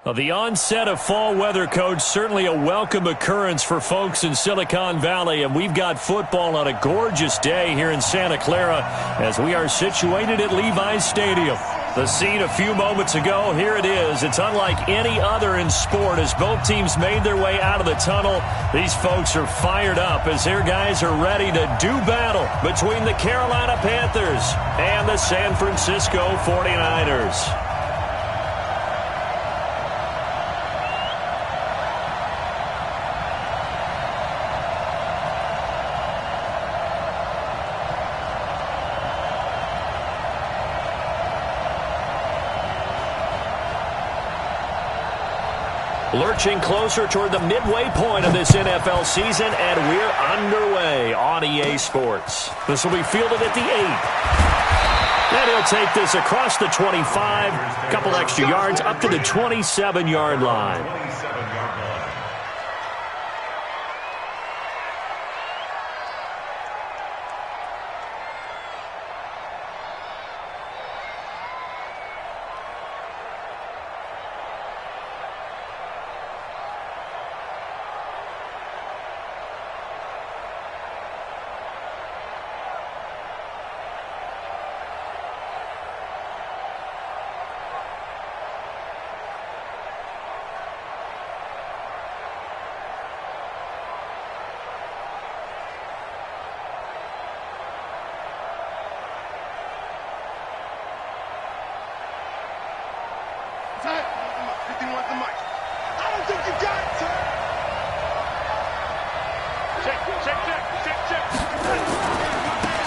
Well, the onset of fall weather, Coach, certainly a welcome occurrence for folks in Silicon Valley, and we've got football on a gorgeous day here in Santa Clara as we are situated at Levi's Stadium. The scene a few moments ago, here it is. It's unlike any other in sport as both teams made their way out of the tunnel. These folks are fired up as their guys are ready to do battle between the Carolina Panthers and the San Francisco 49ers. Lurching closer toward the midway point of this NFL season, and we're underway on EA Sports. This will be fielded at the 8. And he'll take this across the 25, a couple extra yards up to the 27-yard line.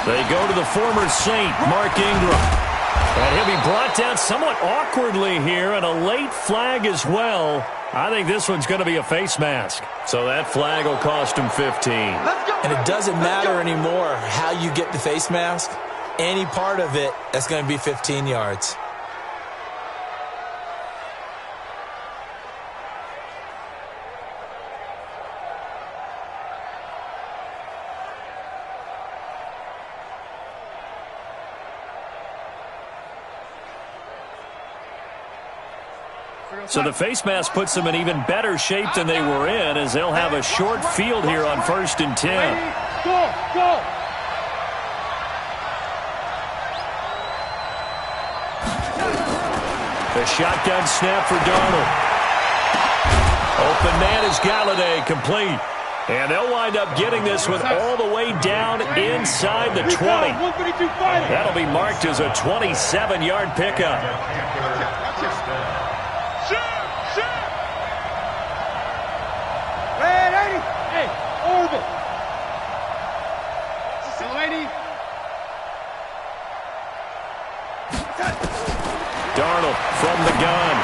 They go to the former Saint, Mark Ingram. And he'll be brought down somewhat awkwardly here, and a late flag as well. I think this one's going to be a face mask. So that flag will cost him 15. And it doesn't matter anymore how you get the face mask. Any part of it, that's going to be 15 yards. So the face mask puts them in even better shape than they were in as they'll have a short field here on 1st and 10. Go! The shotgun snap for Darnold. Open man is Galladay, complete. And they'll wind up getting this one all the way down inside the 20. That'll be marked as a 27-yard pickup. Darnold from the gun.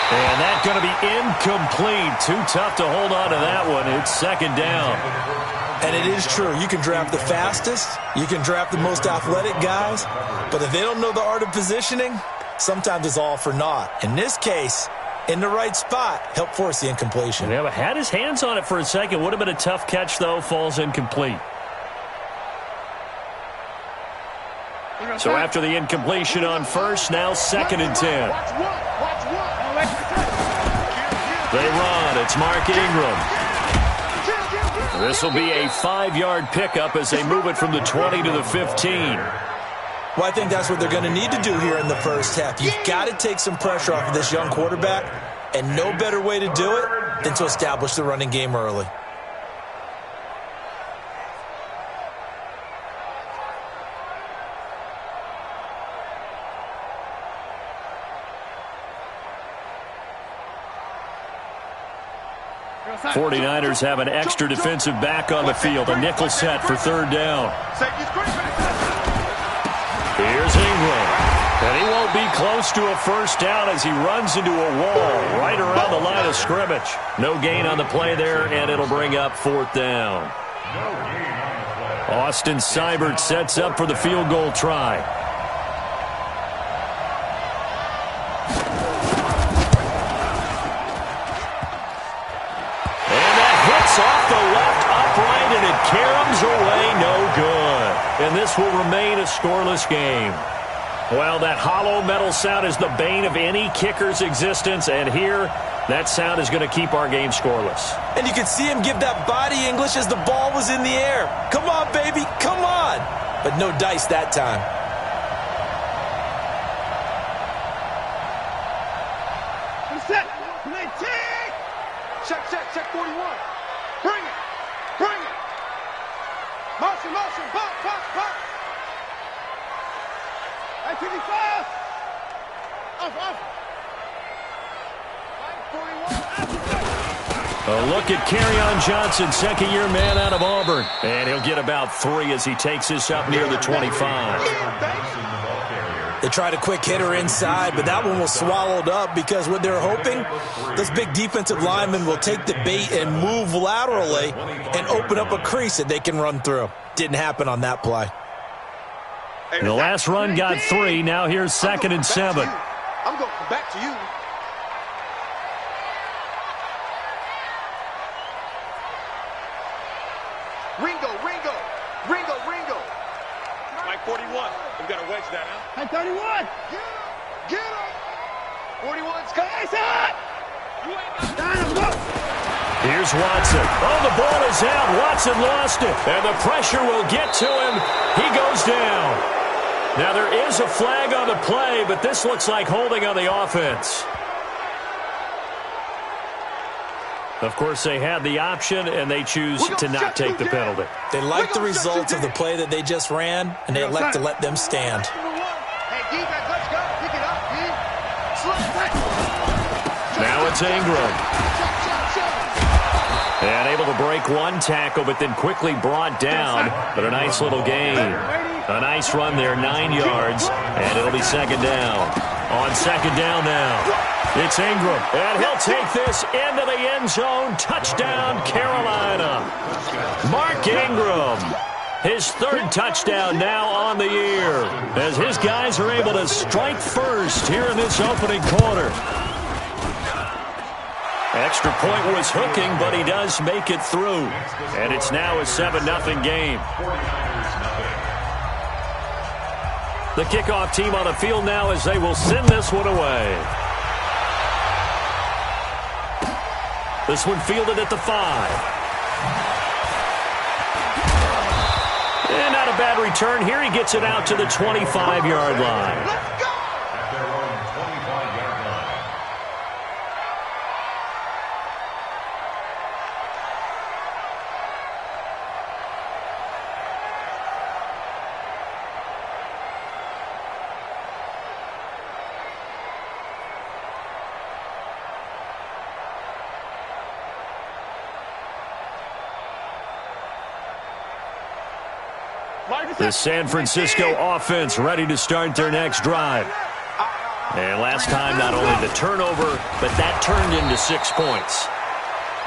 And that's going to be incomplete. Too tough to hold on to that one. It's 2nd down. And it is true. You can draft the fastest. You can draft the most athletic guys. But if they don't know the art of positioning, sometimes it's all for naught. In this case, in the right spot, help force the incompletion. Yeah, but had his hands on it for a second. Would have been a tough catch, though. Falls incomplete. So after the incompletion on 1st, now 2nd and 10. They run. It's Mark Ingram. This will be a 5-yard pickup as they move it from the 20 to the 15. Well, I think that's what they're going to need to do here in the first half. You've got to take some pressure off of this young quarterback, and no better way to do it than to establish the running game early. '49ers have an extra defensive back on the field. A nickel set for 3rd down. Here's Ingram. And he won't be close to a 1st down as he runs into a wall right around the line of scrimmage. No gain on the play there, and it'll bring up 4th down. Austin Seibert sets up for the field goal try. Off the left upright, and it caroms away, no good. And this will remain a scoreless game. Well, that hollow metal sound is the bane of any kicker's existence, and here, that sound is going to keep our game scoreless. And you could see him give that body English as the ball was in the air. Come on, baby, come on. But no dice that time. Set. Check 41. Bring it. Motion, pop. 55. Off. 41. A look at Kerryon Johnson, second-year man out of Auburn. And he'll get about 3 as he takes this up near the 25. They tried a quick hitter inside, but that one was swallowed up because what they're hoping, those big defensive linemen will take the bait and move laterally and open up a crease that they can run through. Didn't happen on that play. The last run got 3. Now here's 2nd and 7. I'm going back to you. Ringo. Mike 41. We've got to wedge that out. Mike 31. Get him. 41's coming. Here's Watson. Oh, the ball is out. Watson lost it. And the pressure will get to him. He goes down. Now, there is a flag on the play, but this looks like holding on the offense. Of course, they had the option, and they choose to not take the penalty. They like the results of the play that they just ran, and they elect to let them stand. Hey, defense, let's go. Pick it up, D. Now it's Ingram. And able to break one tackle, but then quickly brought down. But a nice little gain. A nice run there, 9 yards, and it'll be 2nd down. On 2nd down now, it's Ingram, and he'll take this into the end zone. Touchdown, Carolina. Mark Ingram, his 3rd touchdown now on the year, as his guys are able to strike first here in this opening quarter. Extra point was hooking, but he does make it through, and it's now a 7-0 game. The kickoff team on the field now as they will send this one away. This one fielded at the 5. And not a bad return. Here he gets it out to the 25-yard line. Let's go. The San Francisco offense ready to start their next drive. And last time, not only the turnover, but that turned into 6 points.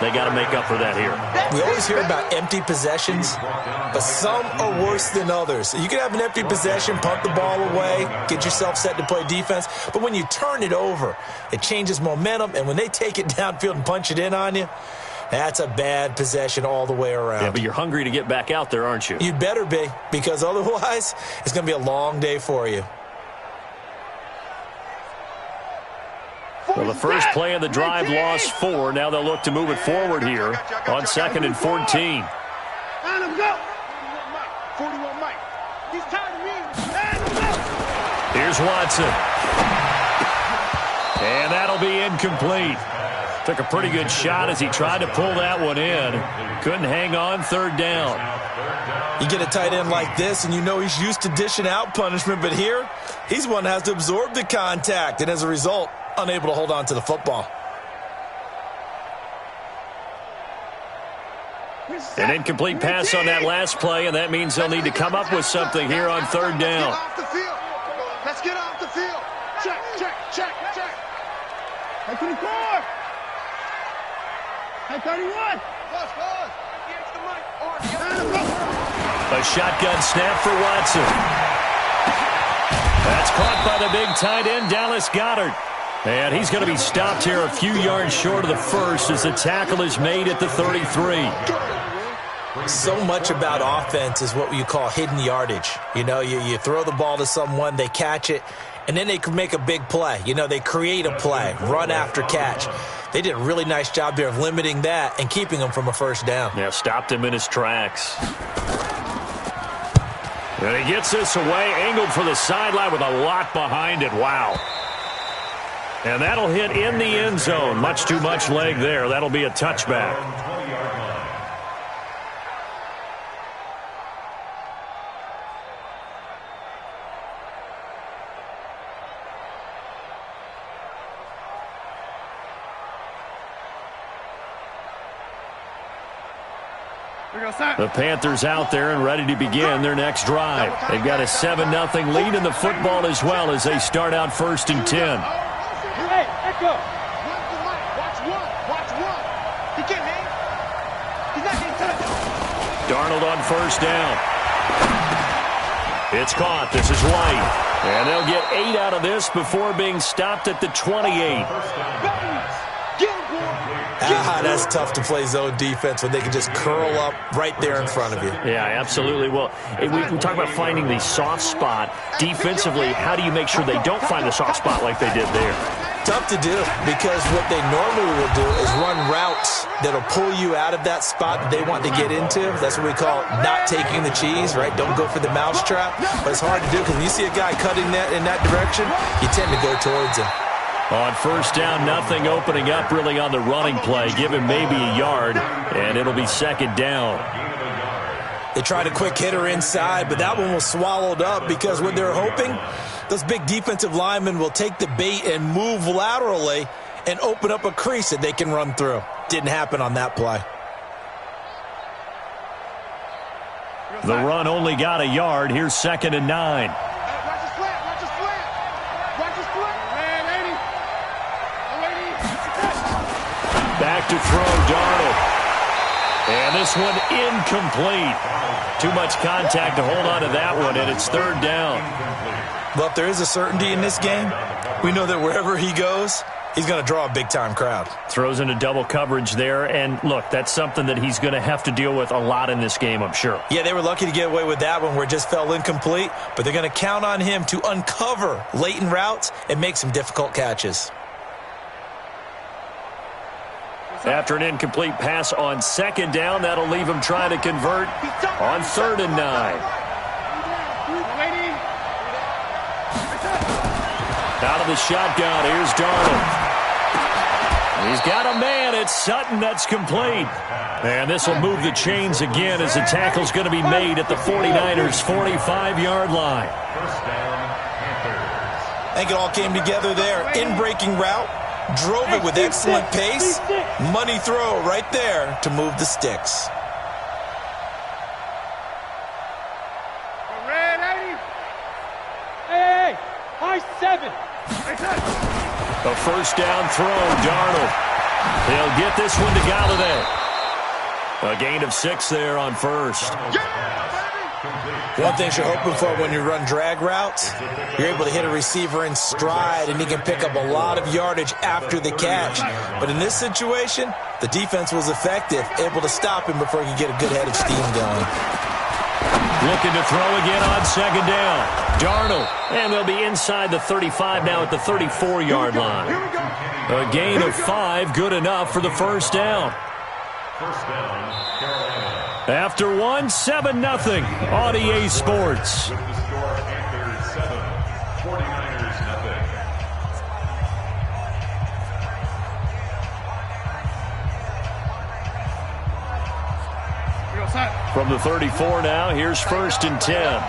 They got to make up for that here. We always hear about empty possessions, but some are worse than others. You can have an empty possession, punt the ball away, get yourself set to play defense, but when you turn it over, it changes momentum, and when they take it downfield and punch it in on you, that's a bad possession all the way around. Yeah, but you're hungry to get back out there, aren't you? You'd better be, because otherwise it's going to be a long day for you. Well, the first play of the drive lost 4. Now they'll look to move it forward here on 2nd and 14. Let him go. 41 Mike. He's tired of me. Let him go. Here's Watson. And that'll be incomplete. Took a pretty good shot as he tried to pull that one in. Couldn't hang on, 3rd down. You get a tight end like this, and you know he's used to dishing out punishment, but here, he's one that has to absorb the contact, and as a result, unable to hold on to the football. An incomplete pass on that last play, and that means they'll need to come up with something here on 3rd down. Let's get off the field. Check. 24. 31. A shotgun snap for Watson. That's caught by the big tight end, Dallas Goedert. And he's going to be stopped here a few yards short of the first as the tackle is made at the 33. So much about offense is what you call hidden yardage. You know, you throw the ball to someone, they catch it, and then they can make a big play. You know, they create a play, run after catch. They did a really nice job there of limiting that and keeping him from a first down. Yeah, stopped him in his tracks. And he gets this away, angled for the sideline with a lot behind it. Wow. And that'll hit in the end zone. Much too much leg there. That'll be a touchback. The Panthers out there and ready to begin their next drive. They've got a 7-0 lead in the football as well as they start out 1st and 10. Hey, Echo. Watch one. He can't hang. He's not getting touched. Darnold on 1st down. It's caught. This is White. And they'll get 8 out of this before being stopped at the 28. That's tough to play zone defense when they can just curl up right there in front of you. Yeah, absolutely. Well, we talk about finding the soft spot. Defensively, how do you make sure they don't find the soft spot like they did there? Tough to do, because what they normally will do is run routes that'll pull you out of that spot that they want to get into. That's what we call not taking the cheese, right? Don't go for the mousetrap. But it's hard to do because when you see a guy cutting that in that direction, you tend to go towards him. On 1st down, nothing opening up really on the running play. Give him maybe a yard, and it'll be 2nd down. They tried a quick hitter inside, but that one was swallowed up because what they're hoping, those big defensive linemen will take the bait and move laterally and open up a crease that they can run through. Didn't happen on that play. The run only got a yard. Here's 2nd and 9. Back to throw, Darnold. And this one incomplete. Too much contact to hold on to that one, and it's 3rd down. Well, if there is a certainty in this game, we know that wherever he goes, he's going to draw a big-time crowd. Throws into double coverage there, and look, that's something that he's going to have to deal with a lot in this game, I'm sure. Yeah, they were lucky to get away with that one where it just fell incomplete, but they're going to count on him to uncover latent routes and make some difficult catches. After an incomplete pass on 2nd down, that'll leave him trying to convert on 3rd and 9. Out of the shotgun, here's Darnold. He's got a man. It's Sutton. That's complete. And this will move the chains again as the tackle's going to be made at the 49ers' 45-yard line. I think it all came together there. In-breaking route. Drove it with excellent pace. Money throw right there to move the sticks. Hey, high 7. A 1st down throw, Darnold. He'll get this one to Galladay. A gain of 6 there on 1st. One thing you're hoping for when you run drag routes, you're able to hit a receiver in stride and he can pick up a lot of yardage after the catch. But in this situation, the defense was effective, able to stop him before he could get a good head of steam going. Looking to throw again on 2nd down. Darnold, and they'll be inside the 35 now at the 34-yard line. A gain of 5, good enough for the 1st down. After 1, 7-0 on EA Sports. From the 34 now, here's 1st and 10.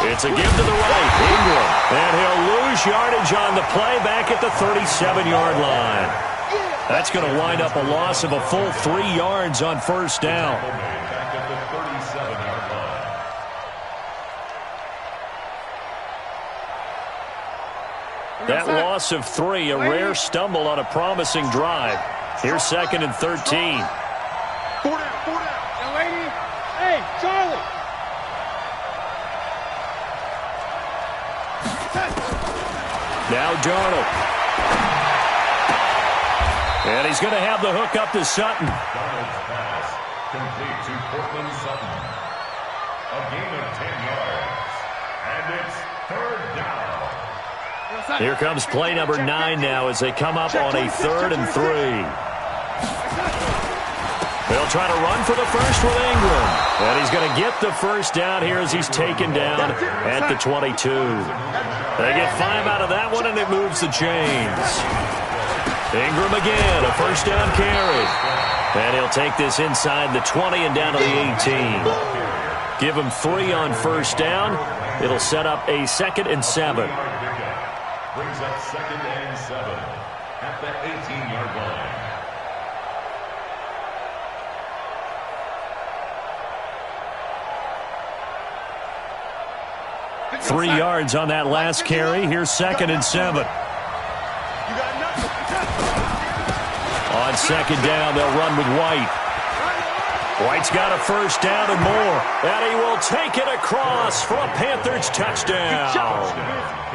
It's a give to the right, Ingram. And he'll lose yardage on the play back at the 37-yard line. That's going to wind up a loss of a full 3 yards on 1st down. That loss of 3, a rare stumble on a promising drive. Here's 2nd and 13. 4 down. Now, lady. Hey, Charlie. Now Darnold. And he's going to have the hook up to Sutton. Donald's pass complete to Portland Sutton. A gain of 10 yards. And it's third down. Here comes play number 9 now as they come up on a 3rd and 3. They'll try to run for the first with Ingram. And he's going to get the first down here as he's taken down at the 22. They get 5 out of that one, and it moves the chains. Ingram again, a first down carry. And he'll take this inside the 20 and down to the 18. Give him 3 on first down. It'll set up a 2nd and 7. Brings up 2nd and 7 at the 18-yard line. Three yards on that last carry. Here's 2nd and 7. On 2nd down, they'll run with White. White's got a first down and more. And he will take it across for a Panthers touchdown.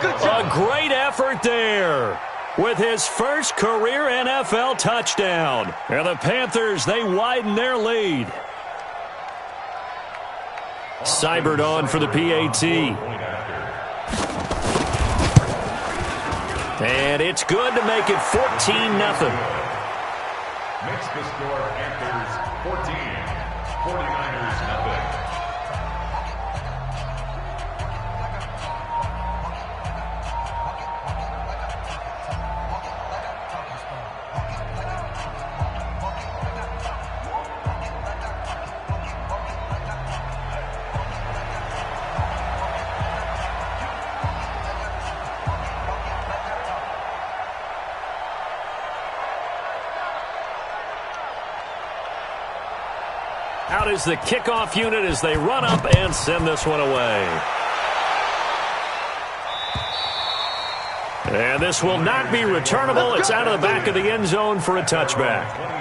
A great effort there with his first career NFL touchdown. And the Panthers, they widen their lead. Seibert on for the PAT. And it's good to make it 14-0. Makes the score Panthers 14, 49ers nothing. Out is the kickoff unit as they run up and send this one away. And this will not be returnable. It's out of the back of the end zone for a touchback.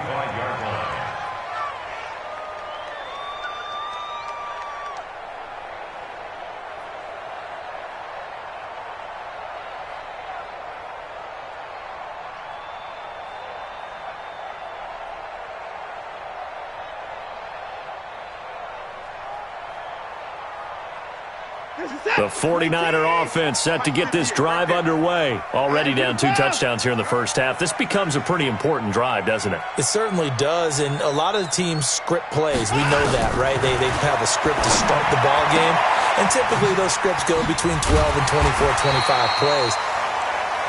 The 49er offense set to get this drive underway. Already down 2 touchdowns here in the first half. This becomes a pretty important drive, doesn't it? It certainly does, and a lot of the teams script plays. We know that, right? They have a script to start the ball game, and typically those scripts go between 12 and 24, 25 plays.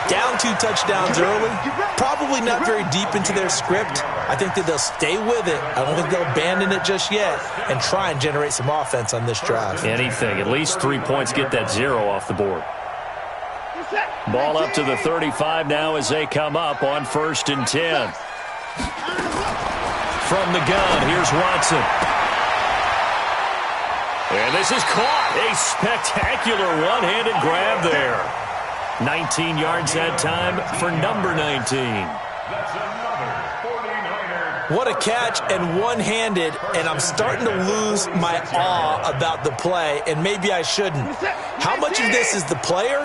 Down 2 touchdowns early, probably not very deep into their script. I think that they'll stay with it. I don't think they'll abandon it just yet and try and generate some offense on this drive. Anything. At least 3 points, get that 0 off the board. Ball up to the 35 now as they come up on 1st and 10. From the gun, here's Watson. And this is caught. A spectacular one-handed grab there. 19 yards that time for number 19. That's another 49er. What a catch, and one-handed, and I'm starting to lose my awe about the play, and maybe I shouldn't. How much of this is the player?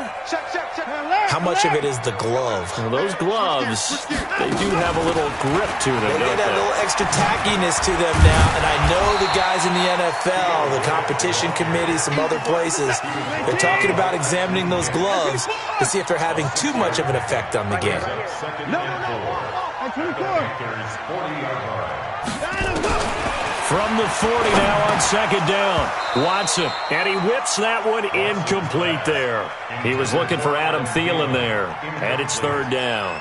How much of it is the glove? Well, those gloves, they do have a little grip to them, They don't get a little extra tackiness to them now, and I know the guys in the NFL, the competition committee, some other places, they're talking about examining those gloves to see if they're having too much of an effect on the game. From the 40 now on 2nd down. Watson, and he whips that one incomplete there. He was looking for Adam Thielen there, and it's 3rd down.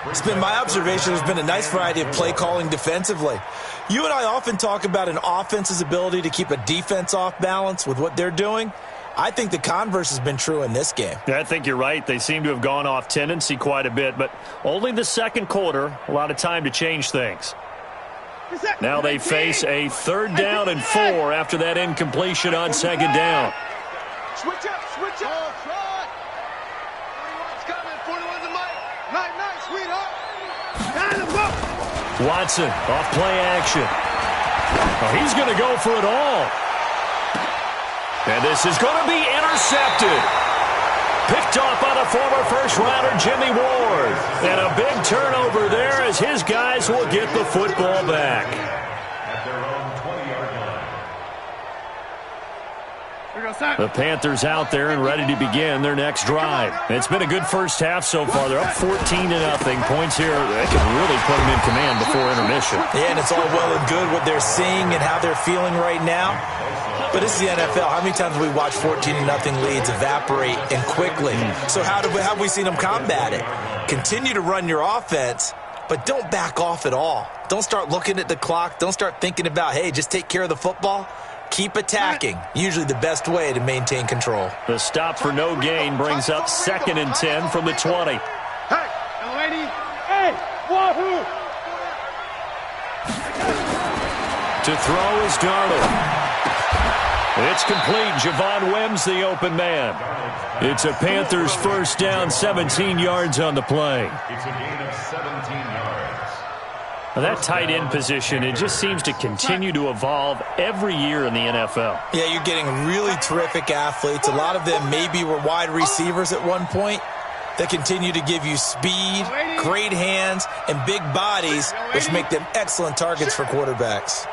It's been my observation there's been a nice variety of play calling defensively. You and I often talk about an offense's ability to keep a defense off balance with what they're doing. I think the converse has been true in this game. I think you're right. They seem to have gone off tendency quite a bit, but only the 2nd quarter, a lot of time to change things. Now they face a 3rd down and 4 after that incompletion on 2nd down. Switch up, switch up. 41's coming, 41's the mic. Night, sweetheart. Watson, off play action. Oh, he's going to go for it all. And this is going to be intercepted. Picked Picked off by the former first-rounder Jimmy Ward. And a big turnover there as his guys will get the football back. At their own 20-yard line. The Panthers out there and ready to begin their next drive. It's been a good first half so far. They're up 14-0. Points here, they can really put them in command before intermission. Yeah, and it's all well and good what they're seeing and how they're feeling right now. But this is the NFL. How many times have we watched 14-0 leads evaporate and quickly? So how have we seen them combat it? Continue to run your offense, but don't back off at all. Don't start looking at the clock. Don't start thinking about, hey, just take care of the football. Keep attacking. Usually the best way to maintain control. The stop for no gain brings up 2nd and 10 from the 20. Hey, lady. Hey, wahoo! To throw is Darnold. It's complete. Javon Wims, the open man. It's a Panthers first down, 17 yards on the play. It's a gain of 17 yards. Now that tight end position, it just seems to continue to evolve every year in the NFL. Yeah, you're getting really terrific athletes. A lot of them maybe were wide receivers at one point. They continue to give you speed, great hands, and big bodies, which make them excellent targets for quarterbacks.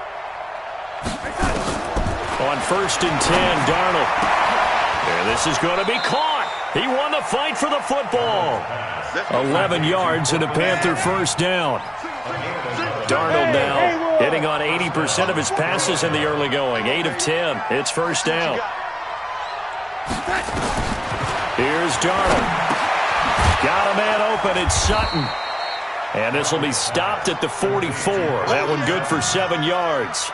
On 1st and 10, Darnold. And this is going to be caught. He won the fight for the football. 11 yards and a Panther first down. Darnold now hitting on 80% of his passes in the early going. 8 of 10. It's first down. Here's Darnold. Got a man open. It's Sutton. And this will be stopped at the 44. That one good for 7 yards.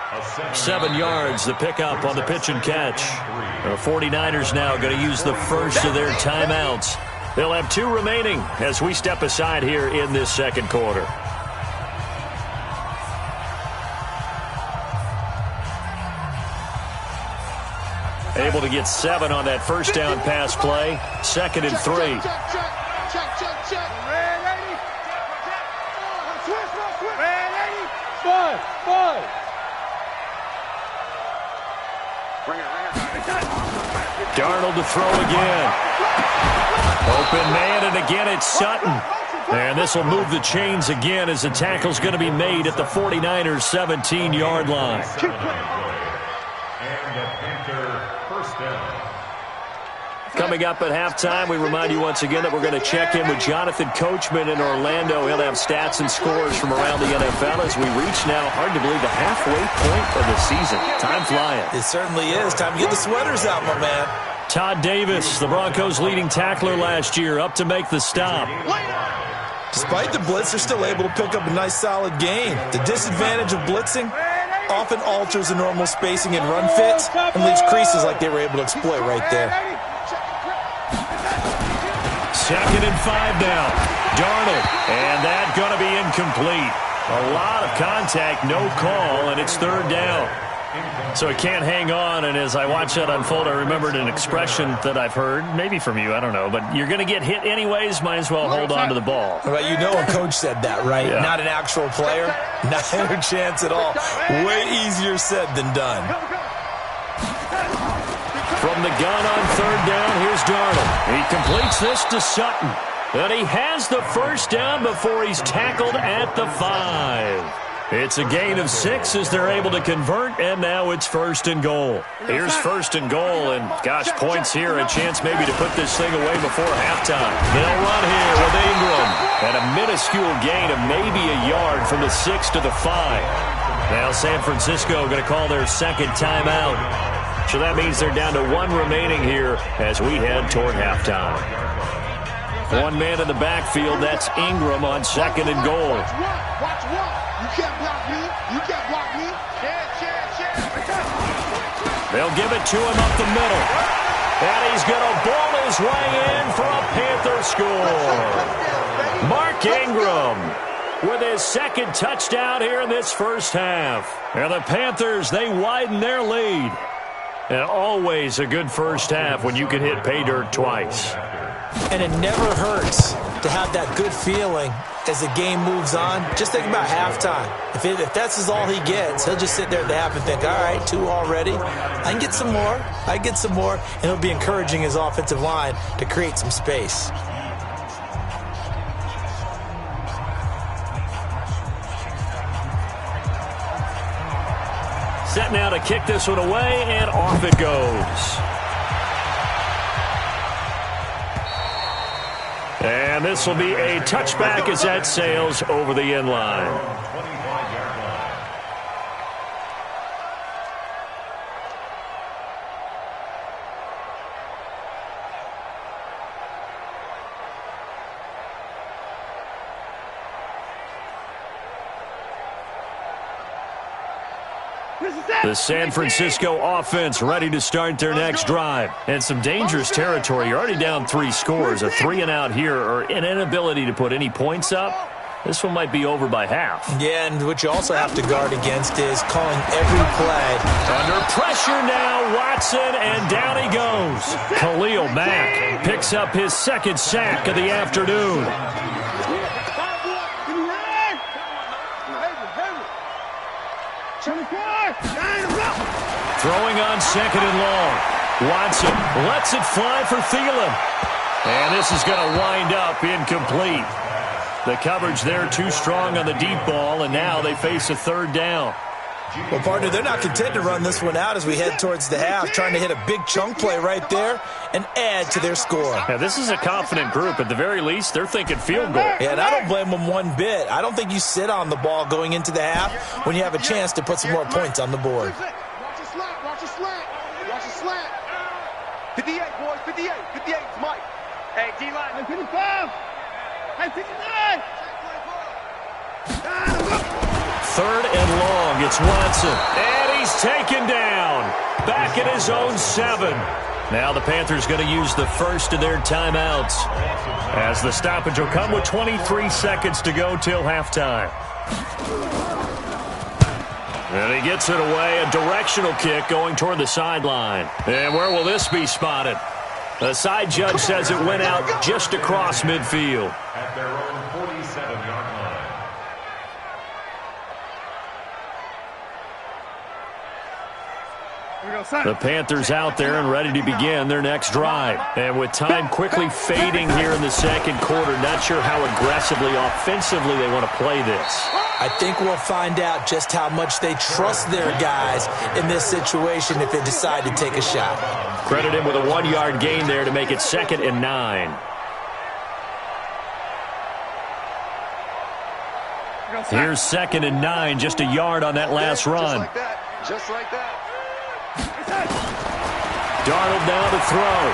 7 yards, the pickup on the pitch and catch. The 49ers now going to use the first of their timeouts. They'll have 2 remaining as we step aside here in this second quarter. Able to get 7 on that first down pass play. 2nd and 3. Darnold to throw again. Open man, and again it's Sutton. And this will move the chains again as the tackle's going to be made at the 49ers' 17-yard line. And the Panther first down. Coming up at halftime, we remind you once again that we're going to check in with Jonathan Coachman in Orlando. He'll have stats and scores from around the NFL as we reach now, hard to believe, the halfway point of the season. Time flying. It certainly is. Time to get the sweaters out, my man. Todd Davis, the Broncos' leading tackler last year, up to make the stop. Despite the blitz, they're still able to pick up a nice, solid gain. The disadvantage of blitzing often alters the normal spacing and run fits and leaves creases like they were able to exploit right there. 2nd and 5 now. Darnold, and that going to be incomplete. A lot of contact, no call, and it's 3rd down. So it can't hang on, and as I watch that unfold, I remembered an expression that I've heard, maybe from you, I don't know, but you're going to get hit anyways, might as well hold on to the ball. Well, you know a coach said that, right? Yeah. Not an actual player. Not a chance at all. Way easier said than done. From the gun on 3rd down, here's Darnold. He completes this to Sutton. And he has the first down before he's tackled at the 5. It's a gain of 6 as they're able to convert, and now it's 1st and goal. Here's 1st and goal, and gosh, points here, a chance maybe to put this thing away before halftime. They'll run here with Ingram, and a minuscule gain of maybe a yard from the 6 to the 5. Now San Francisco going to call their 2nd timeout. So that means they're down to 1 remaining here as we head toward halftime. 1 man in the backfield, that's Ingram on 2nd and goal. Watch what? You can't block me. You can't block me. They'll give it to him up the middle. And he's going to ball his way in for a Panther score. Mark Ingram with his 2nd touchdown here in this first half. And the Panthers, they widen their lead. And always a good first half when you can hit pay dirt twice. And it never hurts to have that good feeling as the game moves on, just think about halftime. If that's all he gets, he'll just sit there at the half and think, all right, 2 already. I can get some more. And he'll be encouraging his offensive line to create some space. Set now to kick this one away, and off it goes. And this will be a touchback as that sails over the end line. The San Francisco offense ready to start their next drive. And some dangerous territory. You're already down 3 scores. A 3-and-out here or an inability to put any points up. This one might be over by half. Yeah, and what you also have to guard against is calling every play. Under pressure now, Watson, and down he goes. Khalil Mack picks up his 2nd sack of the afternoon. Throwing on 2nd and long. Watson lets it fly for Thielen. And this is going to wind up incomplete. The coverage there too strong on the deep ball, and now they face a 3rd down. Well, partner, they're not content to run this one out as we head towards the half, trying to hit a big chunk play right there and add to their score. Yeah, this is a confident group. At the very least, they're thinking field goal. Yeah, and I don't blame them one bit. I don't think you sit on the ball going into the half when you have a chance to put some more points on the board. Watch a slant, watch a slant, watch a slant. 58, boys, 58, 58, it's Mike. Hey, D-line. 55. Hey, 59. 3rd and long, it's Watson. And he's taken down. Back at his own 7. Now the Panthers going to use the first of their timeouts, as the stoppage will come with 23 seconds to go till halftime. And he gets it away, a directional kick going toward the sideline. And where will this be spotted? The side judge says it went out just across midfield. At their own 47-yard line. The Panthers out there and ready to begin their next drive. And with time quickly fading here in the 2nd quarter, not sure how aggressively, offensively they want to play this. I think we'll find out just how much they trust their guys in this situation if they decide to take a shot. Credit him with a 1-yard gain there to make it 2nd and 9. Here's 2nd and 9, just a yard on that last run. Just like that. Darnold now to throw.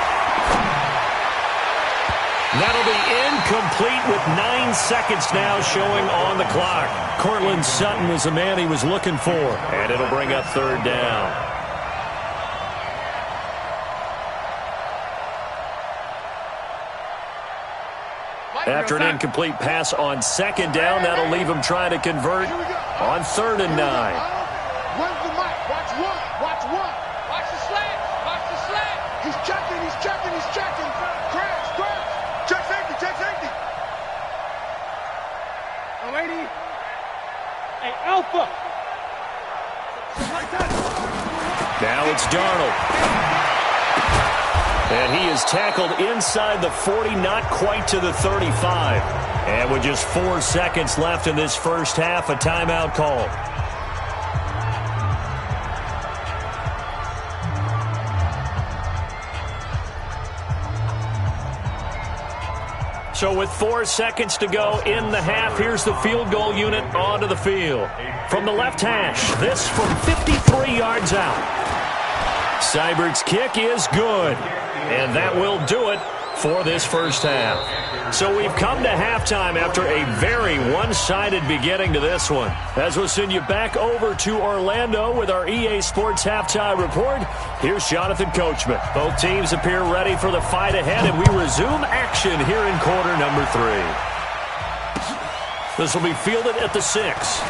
That'll be incomplete with 9 seconds now showing on the clock. Cortland Sutton was the man he was looking for. And it'll bring up 3rd down. After an incomplete pass on 2nd down, that'll leave him trying to convert on 3rd and 9. Where's the mic? Watch one. Watch one. Watch the slant. Watch the slant. He's checking. He's checking. He's checking. Crash. Check safety. Check safety. Oh, lady. Hey, Alpha. Now it's Darnold. And he is tackled inside the 40, not quite to the 35. And with just 4 seconds left in this first half, a timeout call. So with 4 seconds to go in the half, here's the field goal unit onto the field. From the left hash, this from 53 yards out. Seibert's kick is good. And that will do it for this first half. So we've come to halftime after a very one-sided beginning to this one. As we'll send you back over to Orlando with our EA Sports Halftime Report, here's Jonathan Coachman. Both teams appear ready for the fight ahead, and we resume action here in quarter number 3. This will be fielded at the 6.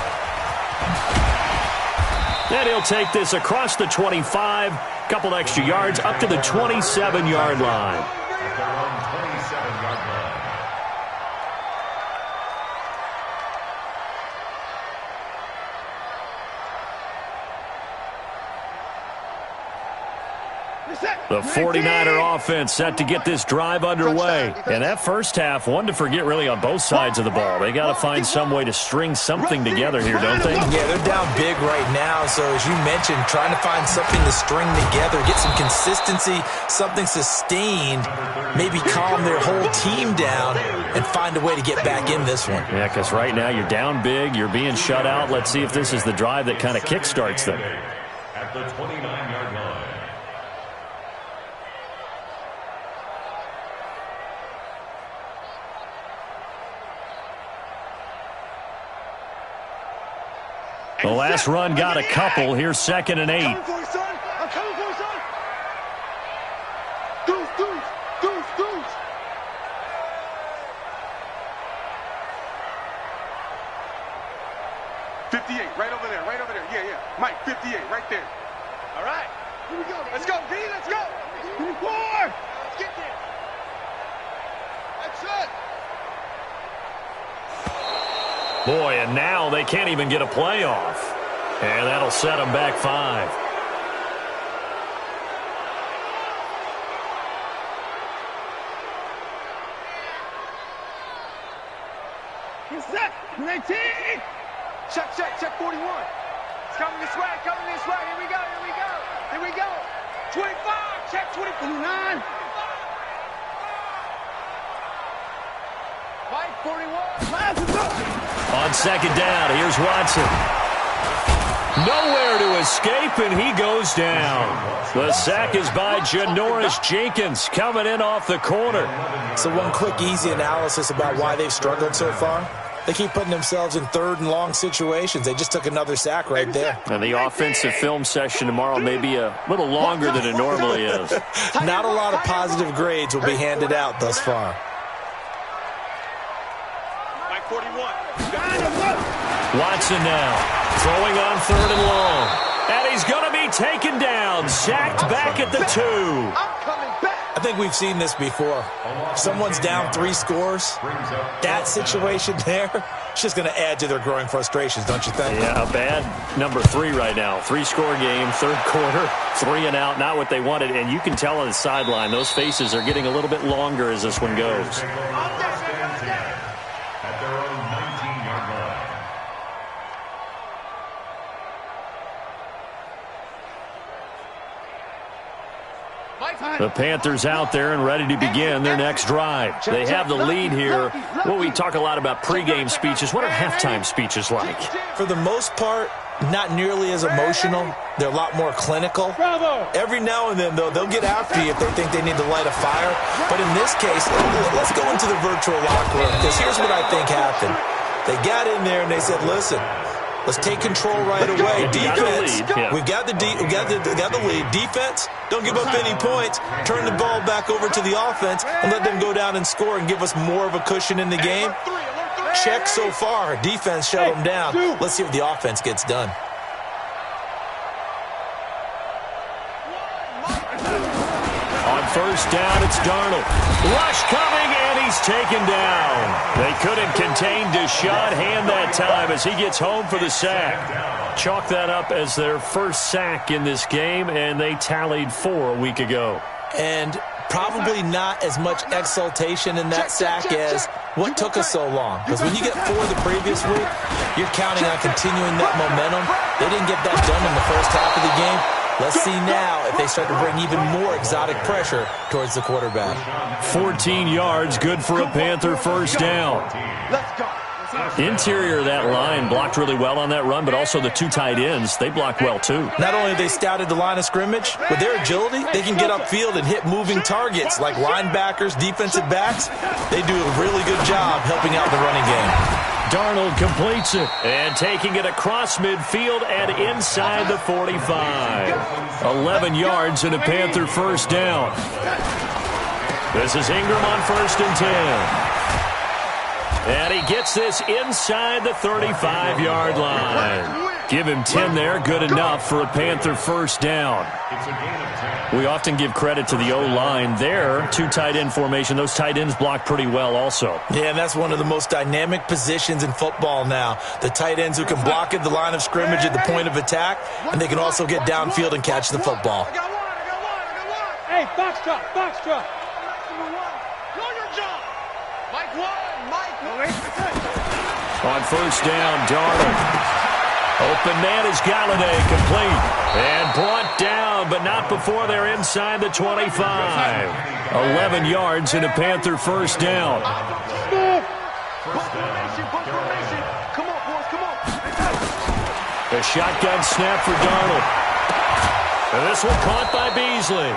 And he'll take this across the 25, couple extra yards up to the 27-yard line. The 49er offense set to get this drive underway. And that first half, one to forget really on both sides of the ball. They got to find some way to string something together here, don't they? Yeah, they're down big right now. So as you mentioned, trying to find something to string together, get some consistency, something sustained, maybe calm their whole team down and find a way to get back in this one. Yeah, because right now you're down big, you're being shut out. Let's see if this is the drive that kind of kickstarts them. At the 29-yard line. The last run got a couple. Here's 2nd and 8. I'm coming for you, son. I'm coming for you, son. Deuce, deuce, deuce, deuce. Right over there, right over there. Yeah, yeah. Mike, 58, right there. All right. Here we go. Let's go, B. Let's go. 24. Let's get there. That's it. Boy, and now they can't even get a play off. And that'll set them back 5. Get set. 19. Check, check, check 41. It's coming this way, coming this way. Here we go, here we go. Here we go. 25. Check 29. Mike, 41. On 2nd down, here's Watson. Nowhere to escape, and he goes down. The sack is by Janoris Jenkins coming in off the corner. So one quick, easy analysis about why they've struggled so far. They keep putting themselves in 3rd and long situations. They just took another sack right there. And the offensive film session tomorrow may be a little longer than it normally is. Not a lot of positive grades will be handed out thus far. Mike, 41. Watson now, throwing on 3rd and long. And he's going to be taken down, sacked back at the 2. I'm coming back. I think we've seen this before. Someone's down 3 scores. That situation there, it's just going to add to their growing frustrations, don't you think? Yeah, a bad number 3 right now. 3-score game, 3rd quarter, 3 and out, not what they wanted. And you can tell on the sideline, those faces are getting a little bit longer as this one goes. At their own 19-yard line. The Panthers out there and ready to begin their next drive. They have the lead here. Well, we talk a lot about pregame speeches. What are halftime speeches like? For the most part, not nearly as emotional. They're a lot more clinical. Every now and then, though, they'll get after you if they think they need to light a fire. But in this case, let's go into the virtual locker room, because here's what I think happened. They got in there and they said, listen, let's take control right away. Defense, we've got the lead. Defense, don't give up any points. Turn the ball back over to the offense and let them go down and score and give us more of a cushion in the game. Check so far. Defense shut them down. Let's see what the offense gets done. On 1st down, it's Darnold. Rush coming, and he's taken down. They couldn't contain Deshaun that time as he gets home for the sack. Chalk that up as their first sack in this game, and they tallied 4 a week ago. And probably not as much exultation in that sack as what took us so long. Because when you get 4 the previous week, you're counting on continuing that momentum. They didn't get that done in the first half of the game. Let's see now if they start to bring even more exotic pressure towards the quarterback. 14 yards, good for a Panther first down. Let's go. Interior of that line blocked really well on that run, but also the 2 tight ends, they blocked well too. Not only have they scouted the line of scrimmage, with their agility, they can get upfield and hit moving targets like linebackers, defensive backs. They do a really good job helping out the running game. Darnold completes it and taking it across midfield and inside the 45. 11 yards and a Panther first down. This is Ingram on 1st and 10. And he gets this inside the 35-yard line. Give him 10 there, good enough for a Panther first down. It's a gain of 10. We often give credit to the O-line there. 2 tight end formation. Those tight ends block pretty well also. Yeah, and that's one of the most dynamic positions in football now. The tight ends who can block at the line of scrimmage at the point of attack, and they can also get downfield and catch the football. Hey, box truck, box truck. Know your job. Mike one, Mike. No, wait. On first down, Darnold. Open man is Galladay, complete. And brought down, but not before they're inside the 25. 11 yards and a Panther first down. Come on, boys, come on. A shotgun snap for Darnold. And this one caught by Beasley.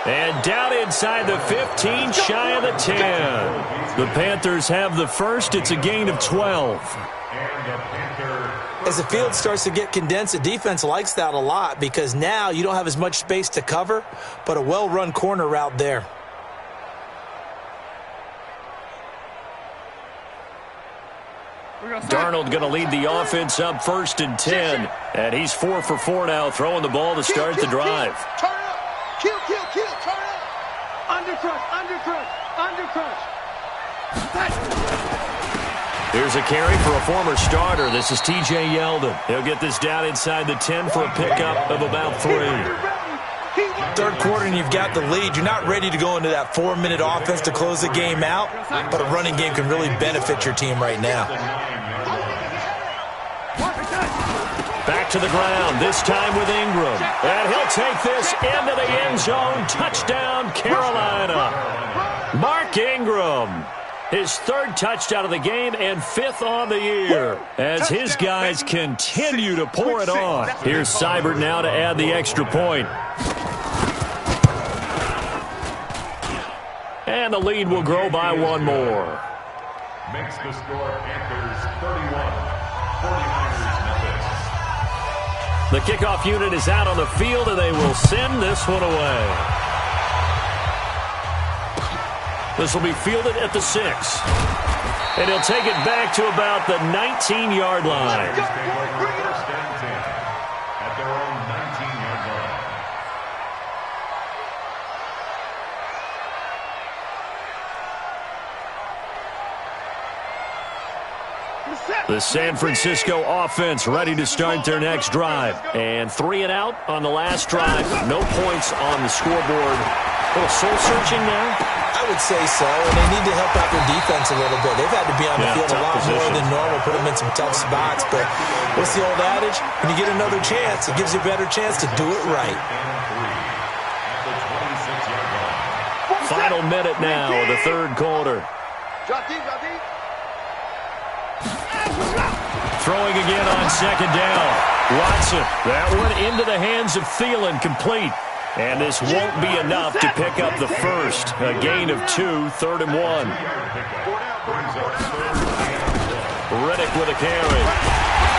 And down inside the 15, shy of the 10. The Panthers have the first. It's a gain of 12. As the field starts to get condensed, the defense likes that a lot because now you don't have as much space to cover, but a well-run corner route there. Darnold going to lead the offense up first and 10. And he's 4 for 4 now, throwing the ball to start the drive. Turn up. Kill, turn up. Under crush. Here's a carry for a former starter. This is T.J. Yeldon. He'll get this down inside the 10 for a pickup of about 3. Third quarter and you've got the lead. You're not ready to go into that 4-minute offense to close the game out, but a running game can really benefit your team right now. Back to the ground, this time with Ingram. And he'll take this into the end zone. Touchdown, Carolina. Mark Ingram. His third touchdown of the game and 5th on the year as his guys continue to pour it on. Here's Seibert now to add the extra point. And the lead will grow by 1 more. Makes the score Panthers 31, 49ers nothing. The kickoff unit is out on the field and they will send this one away. This will be fielded at the 6. And he'll take it back to about the 19-yard line. First and 10 at their own 19-yard line. The San Francisco offense ready to start their next drive. And 3 and out on the last drive. No points on the scoreboard. A little soul-searching now. I would say so, and they need to help out their defense a little bit. They've had to be on the field a lot more than normal, put them in some tough spots. But what's the old adage? When you get another chance, it gives you a better chance to do it right. Final minute now of the third quarter. Throwing again on second down. Watson, that one into the hands of Thielen, complete. And this won't be enough to pick up the first. A gain of 2, 3rd and 1. Riddick with a carry.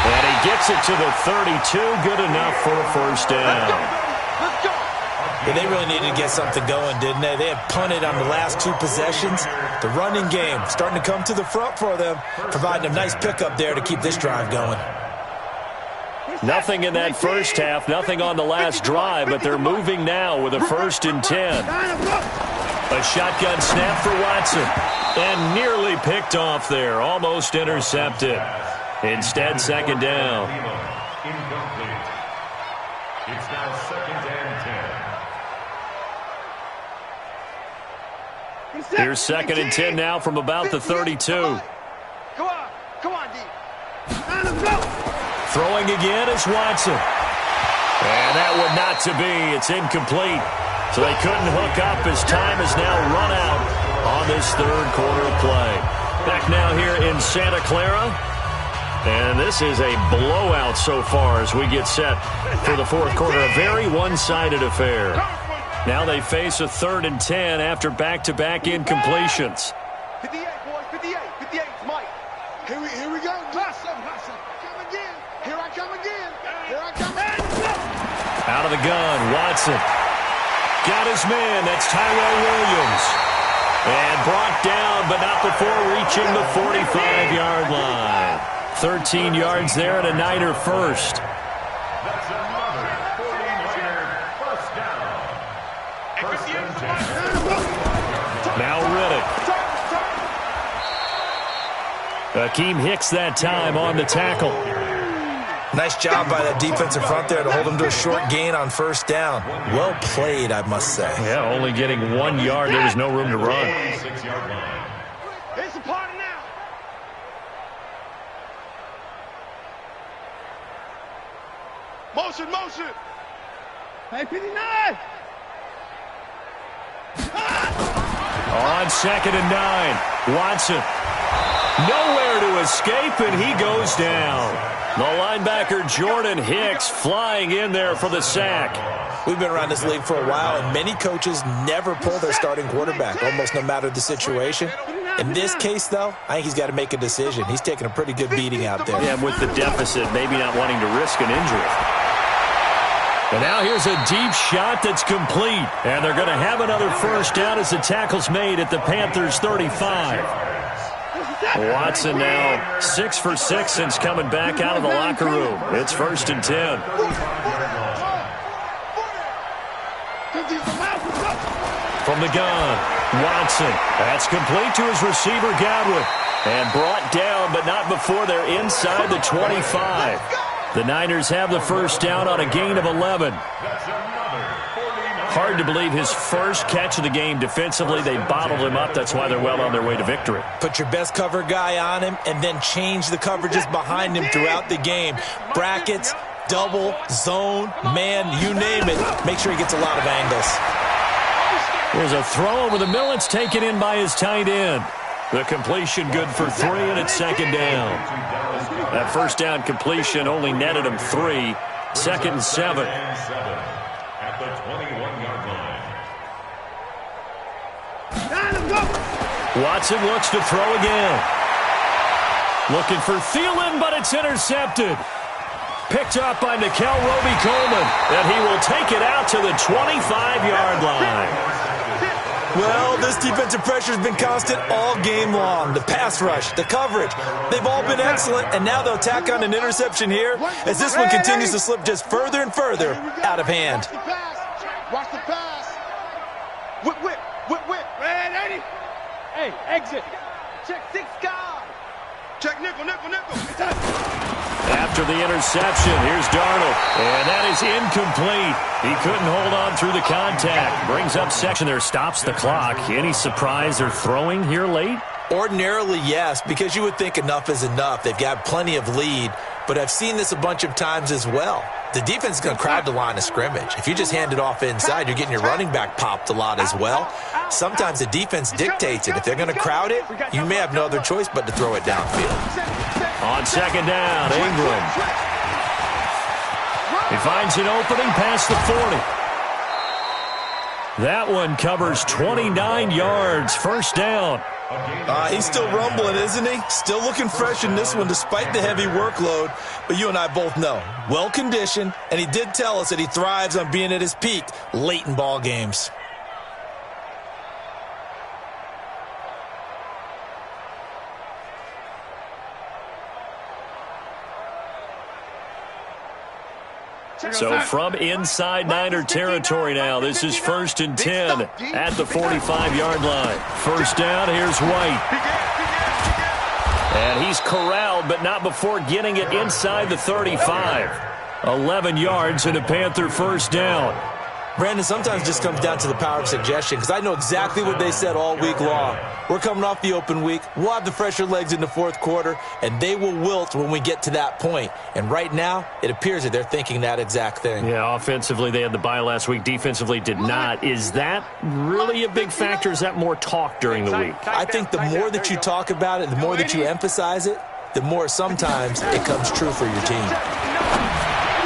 And he gets it to the 32. Good enough for a first down. Yeah, they really needed to get something going, didn't they? They had punted on the last 2 possessions. The running game starting to come to the front for them, providing a nice pickup there to keep this drive going. Nothing in that first half, nothing on the last drive, but they're moving now with a 1st and 10. A shotgun snap for Watson. And nearly picked off there, almost intercepted. Instead, second down. Incomplete. It's now 2nd and 10. Here's 2nd and 10 now from about the 32. Come on, D. Throwing again is Watson. And that one not to be. It's incomplete. So they couldn't hook up as time has now run out on this third quarter of play. Back now here in Santa Clara. And this is a blowout so far as we get set for the fourth quarter. A very one-sided affair. Now they face a 3rd and 10 after back-to-back incompletions. 58, boys, 58, 58, Mike. Here we go. Hustle. Come again. Here I come again. Out of the gun, Watson. Got his man. That's Tyrell Williams. And brought down, but not before reaching the 45-yard line. 13 yards there and a Niner first. That's another 49er first down. First and 10. Now Riddick. Akeem Hicks that time on the tackle. Nice job by that defensive front there to hold him to a short gain on first down. Well played, I must say. Yeah, only getting 1 yard. There was no room to run. It's a party now. Motion, motion. Hey, 59. On 2nd and 9, Watson. Nowhere to escape, and he goes down. The linebacker, Jordan Hicks, flying in there for the sack. We've been around this league for a while, and many coaches never pull their starting quarterback, almost no matter the situation. In this case, though, I think he's got to make a decision. He's taking a pretty good beating out there. Yeah, with the deficit, maybe not wanting to risk an injury. And now here's a deep shot that's complete. And they're going to have another first down as the tackle's made at the Panthers' 35. Watson now 6 for 6 since coming back out of the locker room. It's 1st and 10. From the gun, Watson. That's complete to his receiver, Godwin. And brought down, but not before they're inside the 25. The Niners have the first down on a gain of 11. Hard to believe his first catch of the game defensively. They bottled him up. That's why they're well on their way to victory. Put your best cover guy on him and then change the coverages behind him throughout the game. Brackets, double, zone, man, you name it. Make sure he gets a lot of angles. There's a throw over the middle. It's taken in by his tight end. The completion good for 3, and it's 2nd down. That first down completion only netted him 3. 2nd and 7. At the 21-yard line. Watson looks to throw again. Looking for Thielen, but it's intercepted. Picked up by Nickel Roby-Coleman, and he will take it out to the 25-yard line. Well, this defensive pressure has been constant all game long. The pass rush, the coverage, they've all been excellent, and now they'll tack on an interception here as this one continues to slip just further and further out of hand. Watch the pass. Whip, whip, whip, whip. Red 80. Hey, exit. Check 6 guys. Check nickel, nickel, nickel. After the interception, here's Darnold. And that is incomplete. He couldn't hold on through the contact. Brings up section there, stops the clock. Any surprise they're throwing here late? Ordinarily, yes, because you would think enough is enough. They've got plenty of lead, but I've seen this a bunch of times as well. The defense is going to crowd the line of scrimmage. If you just hand it off inside, you're getting your running back popped a lot as well. Sometimes the defense dictates it. If they're going to crowd it, you may have no other choice but to throw it downfield. On 2nd down, Ingram. He finds an opening past the 40. That one covers 29 yards. First down. He's still rumbling, isn't he? Still looking fresh in this one despite the heavy workload. But you and I both know, well-conditioned, and he did tell us that he thrives on being at his peak late in ball games. So from inside Niner territory now, this is 1st and 10 at the 45-yard line. First down, here's White. And he's corralled, but not before getting it inside the 35. 11 yards and a Panther first down. Brandon, sometimes it just comes down to the power of suggestion because I know exactly what they said all week long. We're coming off the open week. We'll have the fresher legs in the 4th quarter, and they will wilt when we get to that point. And right now, it appears that they're thinking that exact thing. Yeah, offensively, they had the bye last week. Defensively, did not. Is that really a big factor? Is that more talk during the week? I think the more that you talk about it, the more that you emphasize it, the more sometimes it comes true for your team.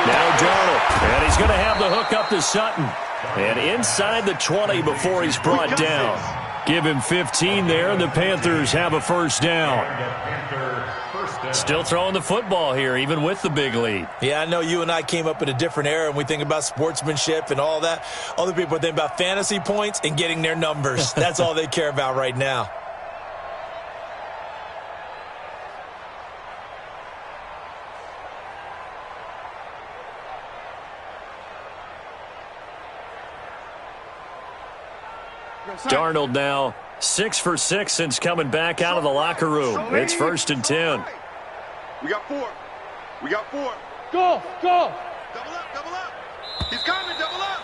Now Darnold, and he's going to have the hook up to Sutton. And inside the 20 before he's brought down. Give him 15 there, and the Panthers have a first down. Still throwing the football here, even with the big lead. Yeah, I know you and I came up in a different era, and we think about sportsmanship and all that. Other people think about fantasy points and getting their numbers. That's all they care about right now. Darnold now 6 for 6 since coming back out of the locker room. It's 1st and 10. We got 4. We got 4. Go, go. Double up, double up. He's coming, double up.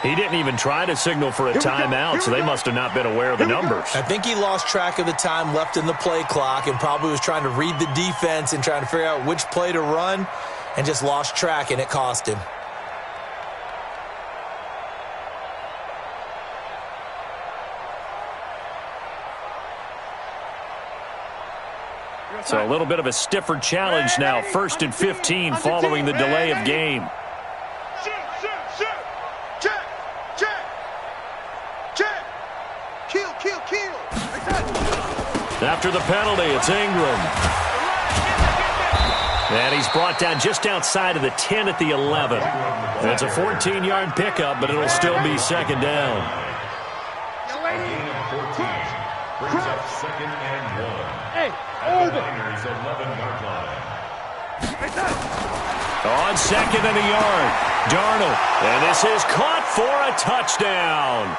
He didn't even try to signal for a timeout, so they must have not been aware of the numbers. I think he lost track of the time left in the play clock and probably was trying to read the defense and trying to figure out which play to run and just lost track, and it cost him. So a little bit of a stiffer challenge now. 1st and 15 following the delay of game. After the penalty, it's Ingram. And he's brought down just outside of the 10 at the 11. And it's a 14-yard pickup, but it'll still be second down. Brings up 2nd and 1. Hey, at the Niners' 11-yard line. On 2nd and a yard, Darnold. And this is caught for a touchdown.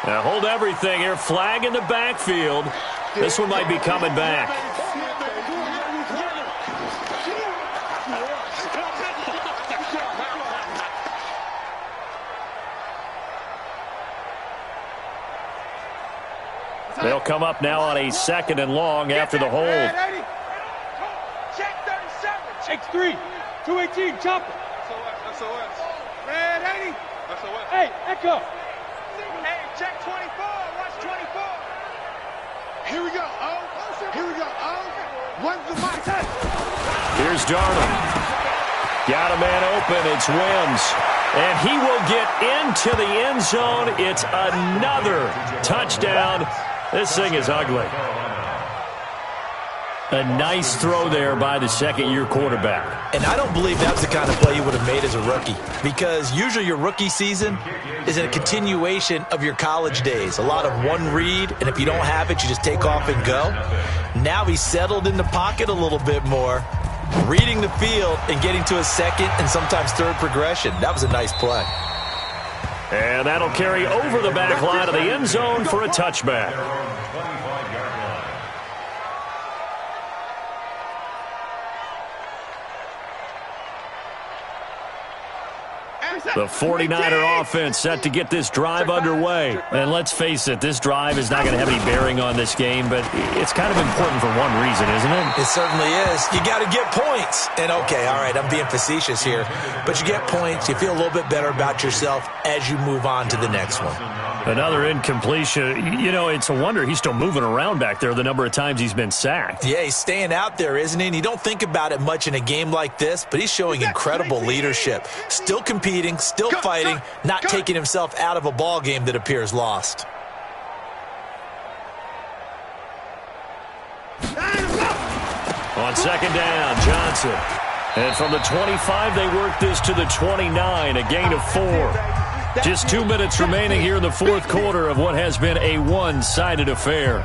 Now hold everything here. Flag in the backfield. This one might be coming back. They'll come up now on a 2nd and long after the hold. Check 37. X3. 218. Chopper. SOS. Red 80. SOS. Hey, Echo. Hey, check 24. Watch 24. Here we go. Oh. Here we go. Oh. When's the mic? Here's Darnold. Got a man open. It's Wims. And he will get into the end zone. It's another touchdown. This thing is ugly. A nice throw there by the second-year quarterback. And I don't believe that was the kind of play you would have made as a rookie, because usually your rookie season is a continuation of your college days. A lot of one read, and if you don't have it, you just take off and go. Now he's settled in the pocket a little bit more, reading the field and getting to a second and sometimes third progression. That was a nice play. And that'll carry over the back line of the end zone for a touchback. The 49er offense set to get this drive underway. And let's face it, this drive is not going to have any bearing on this game, but it's kind of important for one reason, isn't it? It certainly is. You got to get points. And okay, all right, I'm being facetious here, but you get points, you feel a little bit better about yourself as you move on to the next one. Another incompletion. You know, it's a wonder he's still moving around back there the number of times he's been sacked. Yeah, he's staying out there, isn't he? And you don't think about it much in a game like this, but he's showing incredible leadership. Still competing, still fighting, not taking himself out of a ball game that appears lost. On 2nd down, Johnson. And from the 25, they work this to the 29, a gain of 4. Just 2 minutes remaining here in the fourth quarter of what has been a one-sided affair.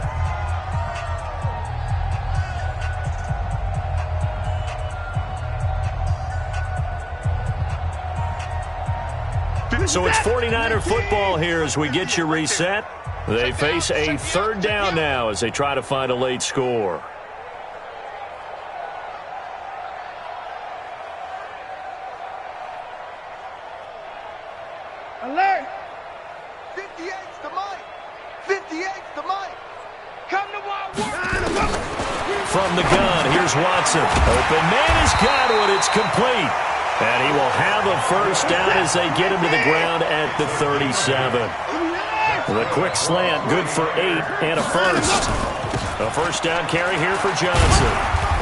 So it's 49er football here as we get you reset. They face a 3rd down now as they try to find a late score. Alert! 58's the mic! 58's the mic! Come to Wild World! From the gun, here's Watson. Open man has got it. It's complete. And he will have a first down as they get him to the ground at the 37. The quick slant, good for 8 and a first. A first down carry here for Johnson.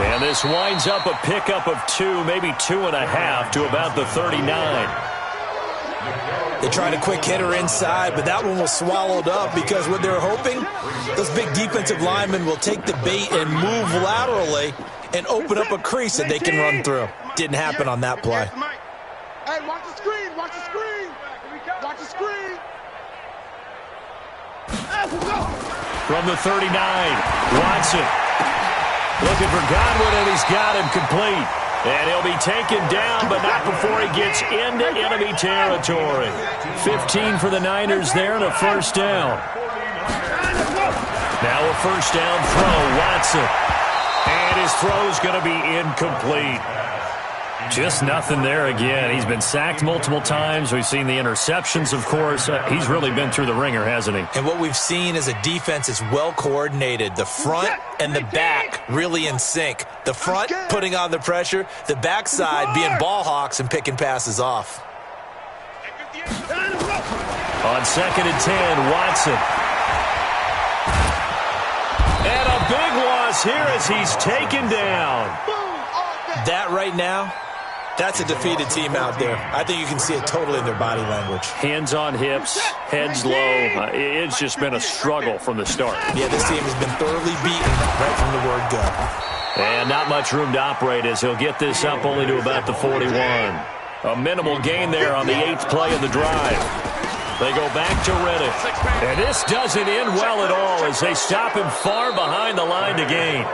And this winds up a pickup of 2, maybe 2.5 to about the 39. They tried a quick hitter inside, but that one was swallowed up because what they're hoping, those big defensive linemen will take the bait and move laterally and open up a crease that they can run through. Didn't happen on that play. Hey, watch the screen, watch the screen. Watch the screen. From the 39, Watson looking for Godwin, and he's got him complete. And he'll be taken down, but not before he gets into enemy territory. 15 for the Niners there and a first down. Now a first down throw, Watson. And his throw's going to be incomplete. Just nothing there again. He's been sacked multiple times. We've seen the interceptions, of course. He's really been through the ringer, hasn't he? And what we've seen is a defense is well coordinated. The front and the back really in sync. The front putting on the pressure, the backside being ball hawks and picking passes off. On 2nd and 10, Watson. And a big loss here as he's taken down. That right now, that's a defeated team out there. I think you can see it totally in their body language. Hands on hips, heads low. It's just been a struggle from the start. Yeah, this team has been thoroughly beaten right from the word go. And not much room to operate as he'll get this up only to about the 41. A minimal gain there on the 8th play of the drive. They go back to Reddick. And this doesn't end well at all as they stop him far behind the line to gain.